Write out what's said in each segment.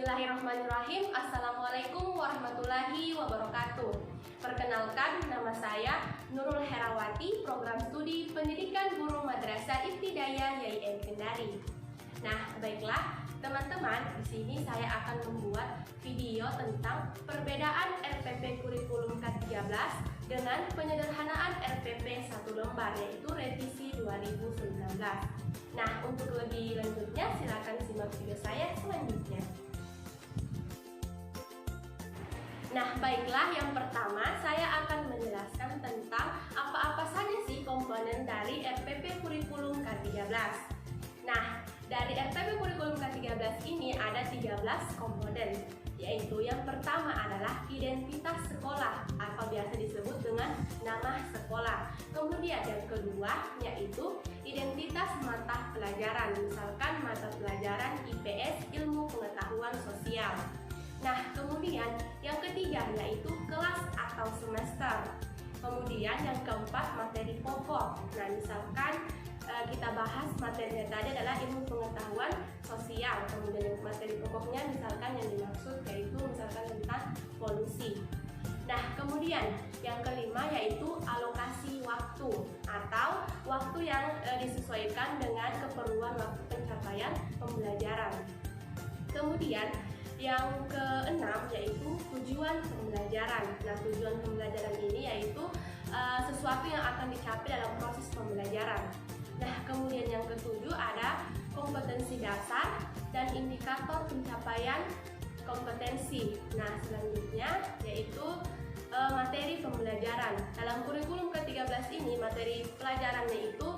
Bismillahirrahmanirrahim. Assalamualaikum warahmatullahi wabarakatuh. Perkenalkan, nama saya Nurul Herawati, Program Studi Pendidikan Guru Madrasah Ibtidaiyah YIN Kendari. Nah, baiklah teman-teman, di sini saya akan membuat video tentang perbedaan RPP Kurikulum K13 dengan penyederhanaan RPP 1 lembar, yaitu revisi 2019. Nah, untuk lebih lanjutnya silakan simak video saya selanjutnya. Nah, baiklah, yang pertama saya akan menjelaskan tentang apa-apa saja sih komponen dari RPP Kurikulum K13. Nah, dari RPP Kurikulum K13 ini ada 13 komponen, yaitu yang pertama adalah identitas sekolah atau biasa disebut dengan nama sekolah. Kemudian yang kedua yaitu identitas mata pelajaran, misalkan mata pelajaran IPS, ilmu pengetahuan sosial. Nah, kemudian yang ketiga yaitu kelas atau semester. Kemudian yang keempat materi pokok. Nah, misalkan kita bahas materinya tadi adalah ilmu pengetahuan sosial. Kemudian materi pokoknya misalkan yang dimaksud yaitu misalkan tentang polusi. Nah, kemudian yang kelima yaitu alokasi waktu atau waktu yang disesuaikan dengan keperluan waktu pencapaian pembelajaran. Kemudian yang keenam yaitu tujuan pembelajaran. Nah, tujuan pembelajaran ini yaitu sesuatu yang akan dicapai dalam proses pembelajaran. Nah, kemudian yang ketujuh ada kompetensi dasar dan indikator pencapaian kompetensi. Nah, selanjutnya yaitu materi pembelajaran. Dalam kurikulum ke-13 ini materi pelajarannya itu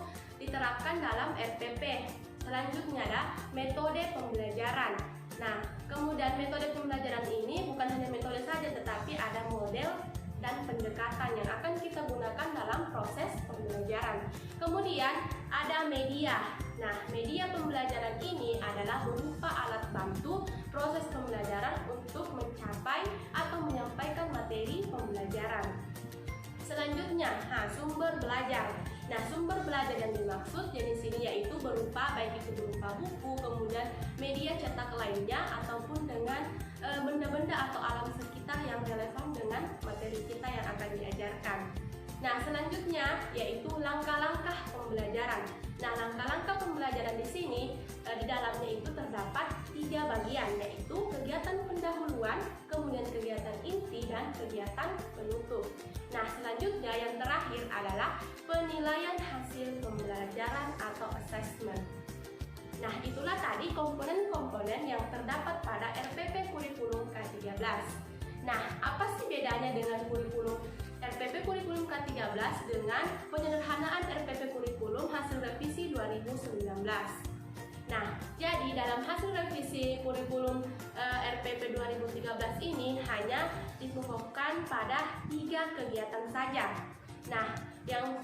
diterapkan dalam RPP. Selanjutnya ada metode pembelajaran. Nah, kemudian metode pembelajaran ini bukan hanya metode saja, tetapi ada model dan pendekatan yang akan kita gunakan dalam proses pembelajaran. Kemudian ada media. Nah, media pembelajaran ini adalah berupa alat bantu proses pembelajaran untuk mencapai atau menyampaikan materi pembelajaran. Selanjutnya, sumber belajar. Nah, sumber belajar yang dimaksud di sini yaitu berupa baik itu berupa buku, kemudian media cetak lainnya ataupun dengan benda-benda atau alam sekitar yang relevan dengan materi kita yang akan diajarkan. Nah, selanjutnya yaitu langkah-langkah pembelajaran. Nah, langkah-langkah pembelajaran di sini di dalamnya itu terdapat 3 bagian, yaitu kegiatan pendahuluan, kemudian kegiatan inti dan kegiatan penutup. Nah, selanjutnya yang terakhir adalah penilaian hasil pembelajaran atau assessment. Nah, itulah tadi komponen-komponen yang terdapat pada RPP Kurikulum K13. Nah, apa sih bedanya dengan RPP Kurikulum K13 dengan penyederhanaan RPP Kurikulum hasil revisi 2019? Nah, jadi dalam hasil revisi kurikulum RPP 2013 ini hanya difokuskan pada 3 kegiatan saja. Nah, yang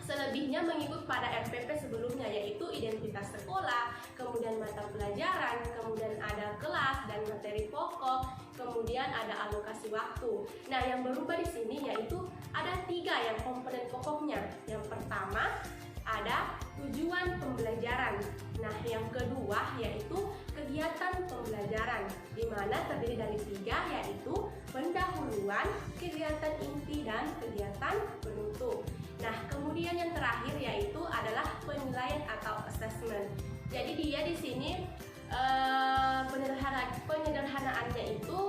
selebihnya mengikut pada RPP sebelumnya, yaitu identitas sekolah, kemudian mata pelajaran, kemudian ada kelas dan materi pokok, kemudian ada alokasi waktu. Nah, yang berubah di sini yaitu ada 3 yang komponen pokoknya. Yang pertama ada tujuan pembelajaran. Nah, yang kedua yaitu kegiatan pembelajaran, di mana terdiri dari 3 yaitu pendahuluan, kegiatan inti dan kegiatan penutup. Nah, kemudian yang terakhir yaitu adalah penilaian atau assessment. Jadi dia di sini penyederhanaannya itu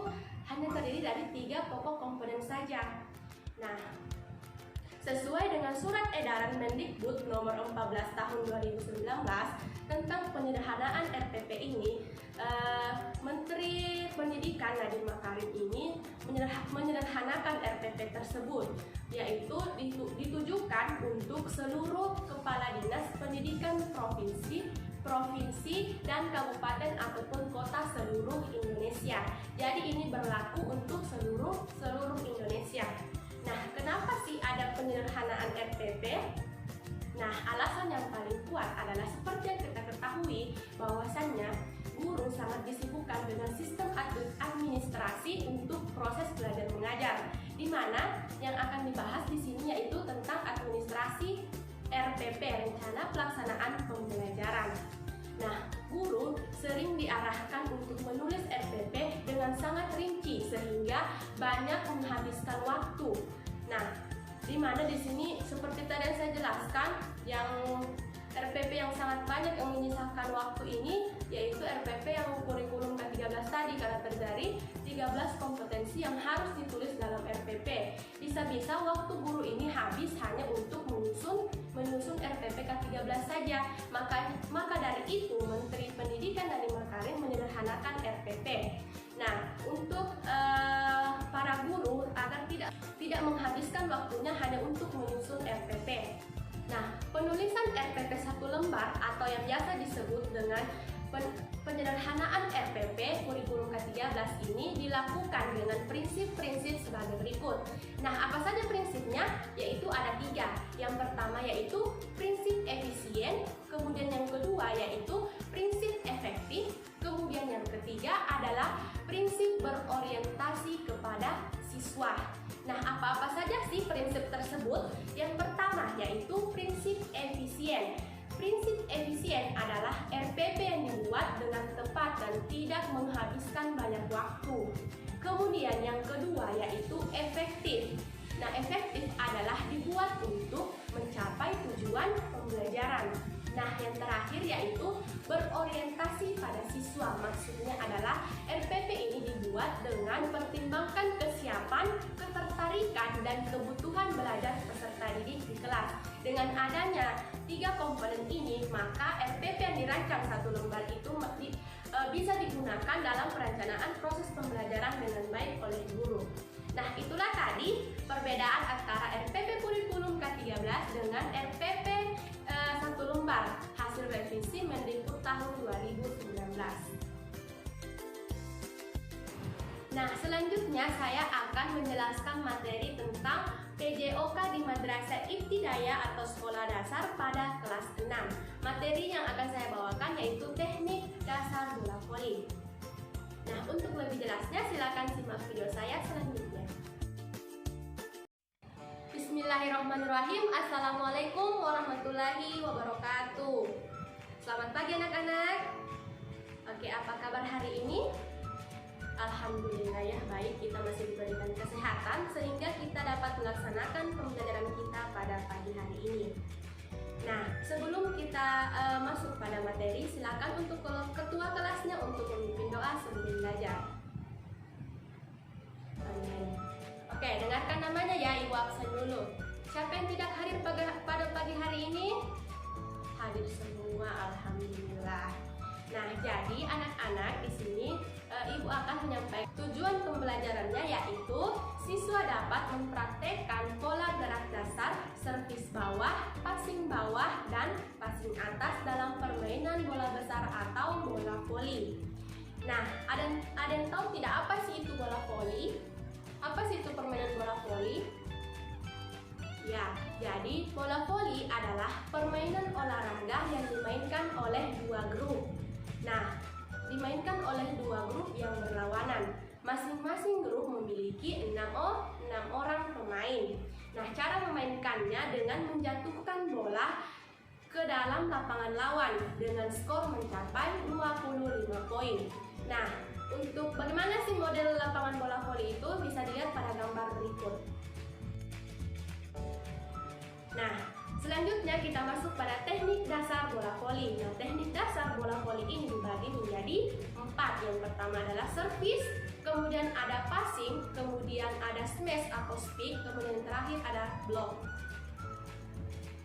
hanya terdiri dari 3 pokok komponen saja. Nah, sesuai dengan Surat Edaran Mendikbud nomor 14 tahun 2019 tentang penyederhanaan RPP ini, Menteri Pendidikan Nadiem Makarim ini menyederhanakan RPP tersebut, yaitu ditujukan untuk seluruh kepala dinas pendidikan provinsi dan kabupaten ataupun kota seluruh Indonesia. Jadi ini berlaku untuk seluruh Indonesia. Nah, kenapa sih ada penyederhanaan RPP? Nah, alasan yang paling kuat adalah seperti yang kita ketahui bahwasannya guru sangat disibukkan dengan sistem administrasi untuk proses belajar mengajar, di mana yang akan dibahas di sini yaitu tentang administrasi RPP, rencana pelaksanaan pembelajaran. Nah, guru sering diarahkan untuk menulis RPP dengan sangat rinci sehingga banyak menghabiskan waktu. Nah, di mana di sini seperti tadi yang saya jelaskan, yang RPP yang sangat banyak yang menyisakan waktu ini yaitu RPP yang kurikulum K13 tadi, karena terdiri 13 kompetensi yang harus ditulis dalam RPP. Bisa-bisa waktu guru ini habis hanya untuk menyusun RPP K13 saja. Maka dari itu Menteri Pendidikan Nadiem Makarim menyederhanakan RPP. Nah, untuk para guru agar tidak menghabiskan waktunya hanya untuk menyusun RPP. Nah, penulisan RPP 1 lembar atau yang biasa disebut dengan penyederhanaan RPP kurikulum K13 ini dilakukan dengan prinsip-prinsip sebagai berikut. Nah, apa saja prinsipnya? Yaitu ada 3. Yang pertama yaitu prinsip efisien, kemudian yang kedua yaitu prinsip efektif, kemudian yang ketiga adalah prinsip berorientasi kepada siswa. Nah, apa-apa saja sih prinsip tersebut? Yang pertama yaitu prinsip efisien. Prinsip efisien adalah RPP yang dibuat dengan tepat dan tidak menghabiskan banyak waktu. Kemudian yang kedua yaitu efektif. Nah, efektif adalah dibuat untuk mencapai tujuan pembelajaran. Nah, yang terakhir yaitu berorientasi pada siswa. Maksudnya adalah RPP ini dibuat dengan mempertimbangkan kesiapan, ketertarikan, dan kebutuhan belajar peserta didik di kelas. Dengan adanya 3 komponen ini, maka RPP yang dirancang 1 lembar itu bisa digunakan dalam perencanaan proses pembelajaran dengan baik oleh guru. Nah, itulah tadi perbedaan antara RPP kurikulum K13 dengan RPP 1 lembar hasil revisi Mendikbud tahun 2019. Nah, selanjutnya saya akan menjelaskan materi tentang PJOK di Madrasah Ibtidaiyah atau sekolah dasar pada kelas 6. Materi yang akan saya bawakan yaitu teknik dasar bola voli. Nah, untuk lebih jelasnya silakan simak video saya selanjutnya. Bismillahirrahmanirrahim. Assalamualaikum warahmatullahi wabarakatuh. Selamat pagi anak-anak. Oke, apa kabar hari ini? Alhamdulillah ya, baik, kita masih diberikan kesehatan sehingga kita dapat melaksanakan pembelajaran kita pada pagi hari ini. Nah, sebelum kita masuk pada materi, silakan untuk ketua kelasnya untuk memimpin doa sebelum belajar. Amin. Oke, dengarkan namanya ya, Ibu absen dulu. Siapa yang tidak hadir pada pagi hari ini? Hadir semua, alhamdulillah. Nah, jadi anak-anak di sini Ibu akan menyampaikan tujuan pembelajarannya, yaitu siswa dapat mempraktekkan pola gerak dasar, servis bawah, passing bawah, dan passing atas dalam permainan bola besar atau bola voli. Nah, ada yang tahu tidak apa sih itu bola voli? Apa sih itu permainan bola voli? Ya, jadi bola voli adalah permainan olahraga yang dimainkan oleh 2 grup. Nah, dimainkan oleh 2 grup yang berlawanan. Masing-masing grup memiliki 6 orang pemain. Nah, cara memainkannya dengan menjatuhkan bola ke dalam lapangan lawan dengan skor mencapai 25 poin. Nah, untuk bagaimana sih model lapangan bola voli itu bisa dilihat pada gambar berikut. Nah, selanjutnya kita masuk pada teknik dasar bola voli. Nah, teknik dasar bola voli ini dibagi menjadi 4. Yang pertama adalah servis, kemudian ada passing, kemudian ada smash atau speed, kemudian yang terakhir ada block.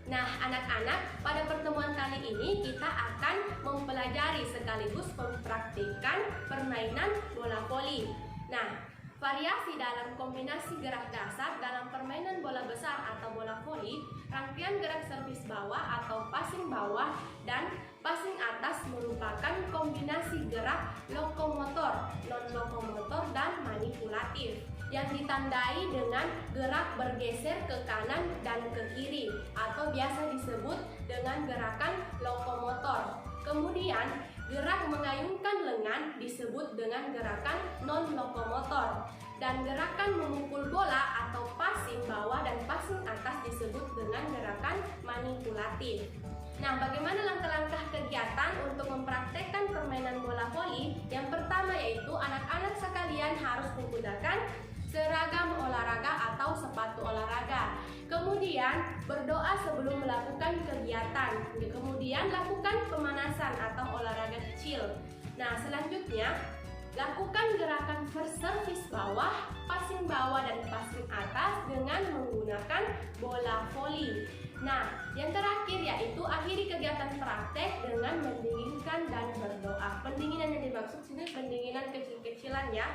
Nah, anak-anak, pada pertemuan kali ini kita akan mempelajari sekaligus mempraktikkan permainan bola voli. Nah, variasi dalam kombinasi gerak dasar dalam permainan bola besar atau bola voli, rangkaian gerak servis bawah atau passing bawah dan passing atas merupakan kombinasi gerak lokomotor, non-lokomotor, dan manipulatif yang ditandai dengan gerak bergeser ke kanan dan ke kiri atau biasa disebut dengan gerakan lokomotor. Kemudian, gerak mengayunkan lengan disebut dengan gerakan non-lokomotor, dan gerakan memukul bola atau passing bawah dan passing atas disebut dengan gerakan manipulatif. Nah, bagaimana langkah-langkah kegiatan untuk mempraktekkan permainan bola voli? Yang pertama yaitu anak-anak sekalian harus menggunakan seragam olahraga atau sepatu olahraga. Kemudian berdoa sebelum melakukan kegiatan. Kemudian lakukan pemanasan atau olahraga kecil. Nah, selanjutnya lakukan gerakan first service bawah, passing bawah dan passing atas dengan menggunakan bola voli. Nah, yang terakhir yaitu akhiri kegiatan praktek dengan mendinginkan dan berdoa. Pendinginan yang dimaksud sini pendinginan kecil-kecilan ya.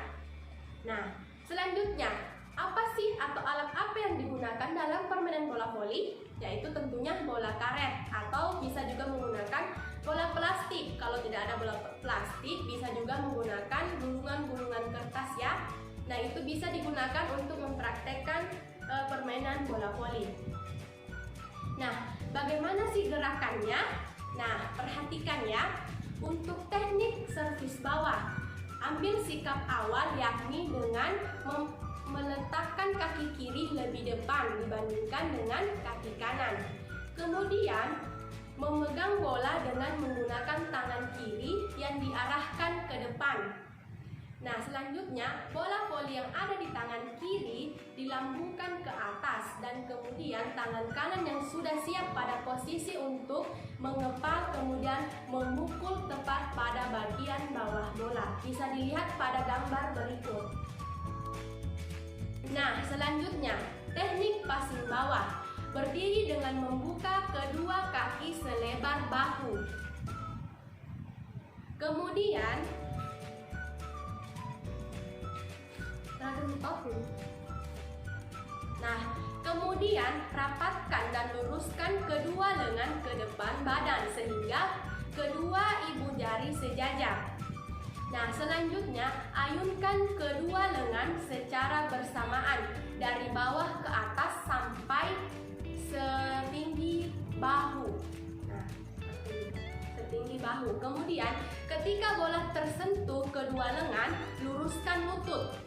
Nah, selanjutnya apa sih atau alat apa yang digunakan dalam permainan bola voli? Yaitu tentunya bola karet atau bisa juga menggunakan bola plastik. Kalau tidak ada bola plastik, bisa juga menggunakan gulungan-gulungan kertas ya. Nah, itu bisa digunakan untuk mempraktekkan permainan bola voli. Nah, bagaimana sih gerakannya? Nah, perhatikan ya. Untuk teknik servis bawah, ambil sikap awal yakni dengan meletakkan kaki kiri lebih depan dibandingkan dengan kaki kanan. Kemudian, memegang bola dengan menggunakan tangan kiri yang diarahkan ke depan. Nah, selanjutnya bola voli yang ada di tangan kiri dilambungkan ke atas dan kemudian tangan kanan yang sudah siap pada posisi untuk mengepal kemudian memukul tepat pada bagian bawah bola. Bisa dilihat pada gambar berikut. Nah, selanjutnya teknik passing bawah. Berdiri dengan membuka kedua kaki selebar bahu. Kemudian rapatkan dan luruskan kedua lengan ke depan badan sehingga kedua ibu jari sejajar. Nah, selanjutnya ayunkan kedua lengan secara bersamaan dari bawah ke atas sampai setinggi bahu. Nah, setinggi bahu. Kemudian, ketika bola tersentuh kedua lengan, luruskan lutut.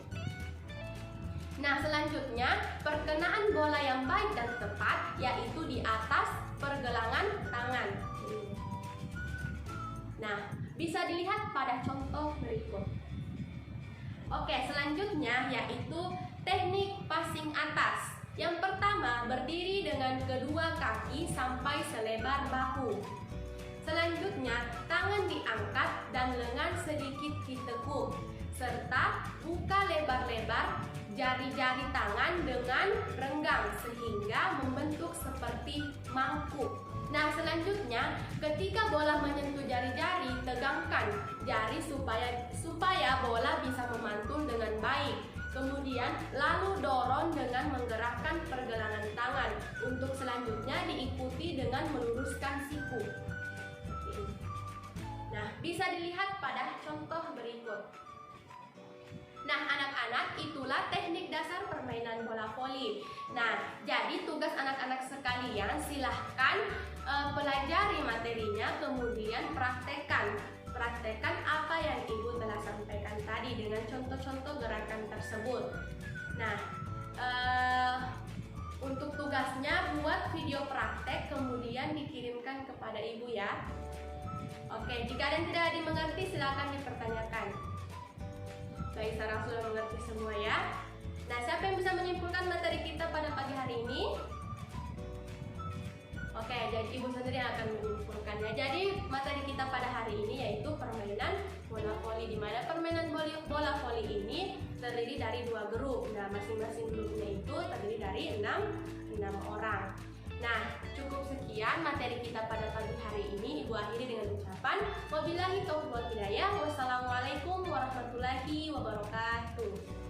Nah, selanjutnya perkenaan bola yang baik dan tepat yaitu di atas pergelangan tangan. Nah, bisa dilihat pada contoh berikut. Oke, selanjutnya yaitu teknik passing atas. Yang pertama, berdiri dengan kedua kaki sampai selebar bahu. Selanjutnya, tangan diangkat dan lengan sedikit ditekuk, serta buka lebar-lebar jari-jari tangan dengan renggang sehingga membentuk seperti mangkuk. Nah, selanjutnya ketika bola menyentuh jari-jari, tegangkan jari supaya bola bisa memantul dengan baik. Kemudian lalu dorong dengan menggerakkan pergelangan tangan. Untuk selanjutnya diikuti dengan meluruskan siku. Nah, bisa dilihat pada contoh berikut. Nah, anak-anak, itulah teknik dasar permainan bola voli. Nah, jadi tugas anak-anak sekalian silahkan pelajari materinya, kemudian praktekkan apa yang ibu telah sampaikan tadi dengan contoh-contoh gerakan tersebut. Nah, untuk tugasnya buat video praktek kemudian dikirimkan kepada ibu ya. Oke, jika ada yang tidak dimengerti silakan dipertanyakan. Baik, Sarah sudah mengerti semua ya. Nah, siapa yang bisa menyimpulkan materi kita pada pagi hari ini? Oke, jadi ibu sendiri yang akan menyimpulkannya. Jadi materi kita pada hari ini yaitu permainan bola voli, di mana permainan bola voli ini terdiri dari 2 grup. Nah, masing-masing grupnya itu terdiri dari 6 orang. Nah, cukup sekian materi kita pada pagi hari ini. Ibu akhiri dengan ucapan wabillahi taufiq wal hidayah. Wassalamualaikum warahmatullahi wabarakatuh.